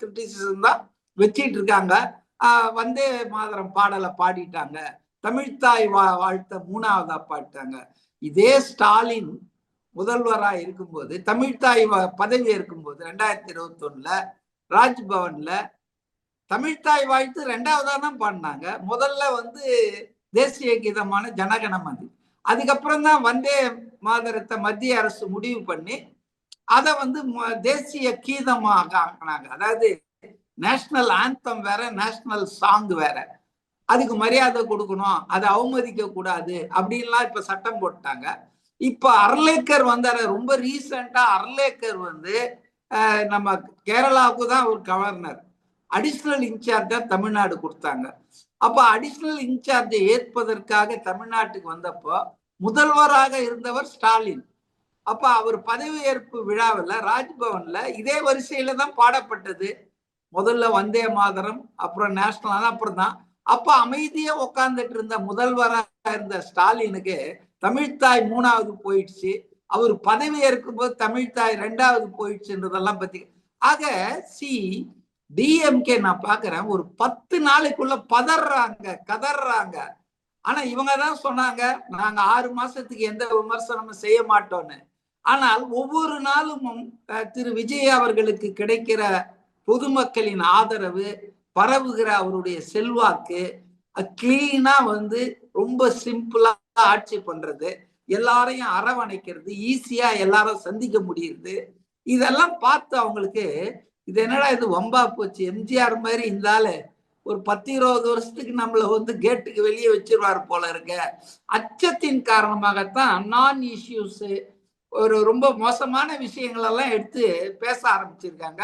Criticism தான் வச்சிட்டு இருக்காங்க. வந்தே மாதரம் பாடலை பாடிட்டாங்க, தமிழ்த்தாய் வாழ்த்த 3வதா பாடிட்டாங்க. இதே ஸ்டாலின் முதல்வரா இருக்கும்போது, தமிழ்த்தாய் பதவி இருக்கும்போது 2021ல ராஜ்பவன்ல தமிழ்த்தாய் வாழ்த்து 2வதா தான் பாடினாங்க. முதல்ல தேசிய கீதமான ஜனகணமன், அதுக்கப்புறம் தான் வந்தே மாதரத்தை மத்திய அரசு முடிவு பண்ணி அதை தேசிய கீதமாக ஆக்கினாங்க. அதாவது நேஷனல் ஆந்தம் வேற, நேஷனல் சாங் வேற. அதுக்கு மரியாதை கொடுக்கணும், அதை அவமதிக்க கூடாது அப்படின்லாம் இப்ப சட்டம் போட்டாங்க. இப்ப அர்லேக்கர் வந்தார, ரொம்ப ரீசெண்டா அர்லேக்கர் நம்ம கேரளாவுக்கு தான் ஒரு கவர்னர், அடிஷனல் இன்சார்ஜா தமிழ்நாடு கொடுத்தாங்க. அப்ப அடிஷனல் இன்சார்ஜை ஏற்பதற்காக தமிழ்நாட்டுக்கு வந்தப்போ முதல்வராக இருந்தவர் ஸ்டாலின். அப்ப அவர் பதவியேற்பு விழாவில் ராஜ்பவன்ல இதே வரிசையில தான் பாடப்பட்டது. முதல்ல வந்தே மாதரம், அப்புறம் நேஷனல், அப்புறம் தான். அப்ப அமைதியா உட்கார்ந்துட்டு இருந்த முதல்வராக இருந்த ஸ்டாலினுக்கு தமிழ்த்தாய் 3வது போயிடுச்சு, அவர் பதவி ஏற்கும் போது தமிழ்த்தாய் 2வது போயிடுச்சுன்றதெல்லாம் பத்தி. ஆக டிஎம்கே நான் பாக்குறேன் ஒரு 10 நாளைக்குள்ள பதறாங்க, கதறாங்க. ஆனா இவங்க தான் சொன்னாங்க, நாங்க 6 மாசத்துக்கு எந்த விமர்சனமும் செய்ய மாட்டோம்னு. ஆனால் ஒவ்வொரு நாளும் திரு விஜய் அவர்களுக்கு கிடைக்கிற பொதுமக்களின் ஆதரவு, பரவுகிற அவருடைய செல்வாக்கு, கிளீனா ரொம்ப சிம்பிளா ஆட்சி பண்றது, எல்லாரையும் அரவணைக்கிறது, ஈஸியா எல்லாரும் சந்திக்க முடியுது. இதெல்லாம் பார்த்து அவங்களுக்கு இது என்னடா இது வம்பா போச்சு, எம்ஜிஆர் மாதிரி இருந்தாலே ஒரு 10-20 வருஷத்துக்கு நம்மள கேட்டுக்கு வெளியே வச்சிருவாரு போல இருக்க அச்சத்தின் காரணமாகத்தான் நான் இஷ்யூஸ், ஒரு ரொம்ப மோசமான விஷயங்கள் எல்லாம் எடுத்து பேச ஆரம்பிச்சிருக்காங்க.